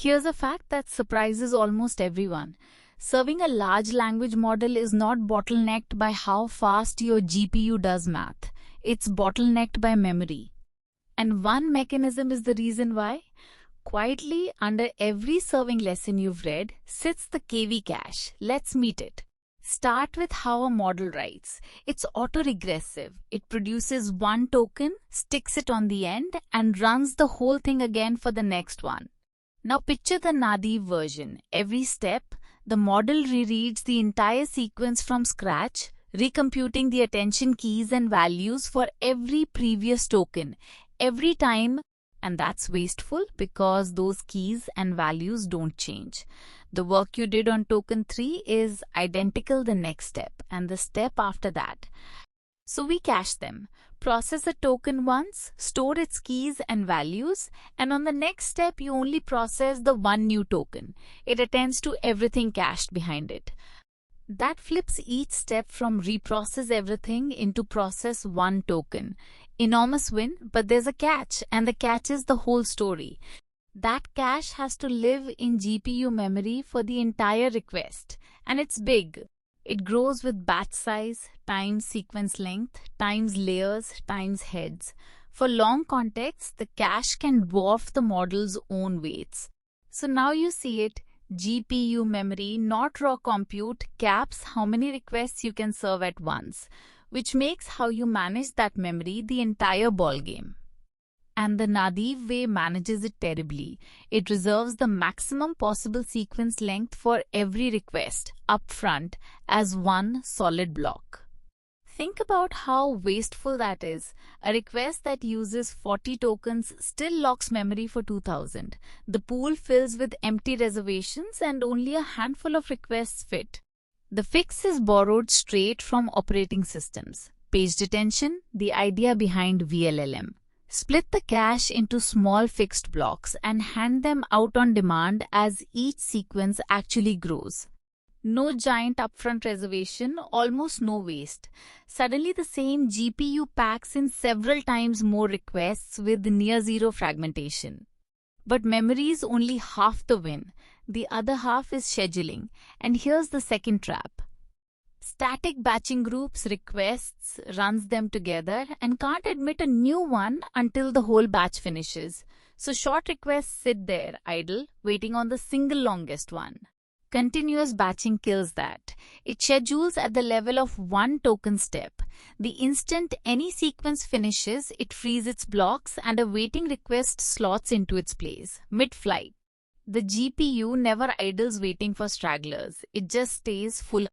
Here's a fact that surprises almost everyone. Serving a large language model is not bottlenecked by how fast your GPU does math. It's bottlenecked by memory. And one mechanism is the reason why. Quietly, under every serving lesson you've read, sits the KV cache. Let's meet it. Start with how a model writes. It's autoregressive. It produces one token, sticks it on the end, and runs the whole thing again for the next one. Now picture the naive version. Every step, the model rereads the entire sequence from scratch, recomputing the attention keys and values for every previous token, every time, and that's wasteful because those keys and values don't change. The work you did on token 3 is identical the next step and the step after that. So we cache them, process a token once, store its keys and values, and on the next step you only process the one new token. It attends to everything cached behind it. That flips each step from reprocess everything into process one token. Enormous win, but there's a catch, and the catch is the whole story. That cache has to live in GPU memory for the entire request, and it's big. It grows with batch size times sequence length times layers times heads. For long context, the cache can dwarf the model's own weights. So now you see it. GPU memory, not raw compute, caps how many requests you can serve at once, which makes how you manage that memory the entire ballgame. And the naive way manages it terribly. It reserves the maximum possible sequence length for every request upfront as one solid block. Think about how wasteful that is. A request that uses 40 tokens still locks memory for 2000. The pool fills with empty reservations and only a handful of requests fit. The fix is borrowed straight from operating systems. PagedAttention, the idea behind vLLM. Split the cache into small fixed blocks and hand them out on demand as each sequence actually grows. No giant upfront reservation, almost no waste. Suddenly the same GPU packs in several times more requests with near zero fragmentation. But memory is only half the win. The other half is scheduling. And here's the second trap. Static batching groups requests, runs them together, and can't admit a new one until the whole batch finishes. So short requests sit there, idle, waiting on the single longest one. Continuous batching kills that. It schedules at the level of one token step. The instant any sequence finishes, it frees its blocks and a waiting request slots into its place, mid-flight. The GPU never idles waiting for stragglers. It just stays full.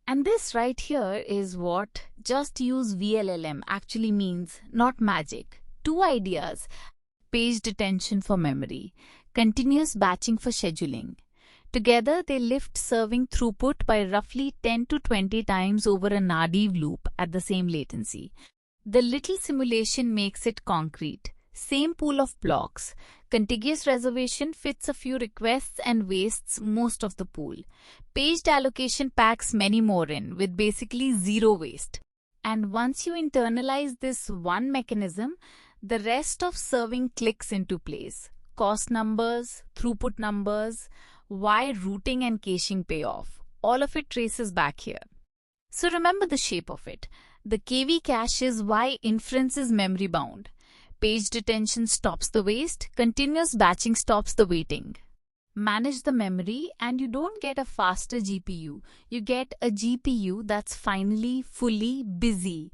And this right here is what just use vLLM actually means, not magic. Two ideas. PagedAttention for memory. Continuous batching for scheduling. Together, they lift serving throughput by roughly 10 to 20 times over a naive loop at the same latency. The little simulation makes it concrete. Same pool of blocks. Contiguous reservation fits a few requests and wastes most of the pool. Paged allocation packs many more in, with basically zero waste. And once you internalize this one mechanism, the rest of serving clicks into place. Cost numbers, throughput numbers, why routing and caching pay off. All of it traces back here. So remember the shape of it. The KV cache is why inference is memory bound. PagedAttention stops the waste. Continuous batching stops the waiting. Manage the memory and you don't get a faster GPU. You get a GPU that's finally fully busy.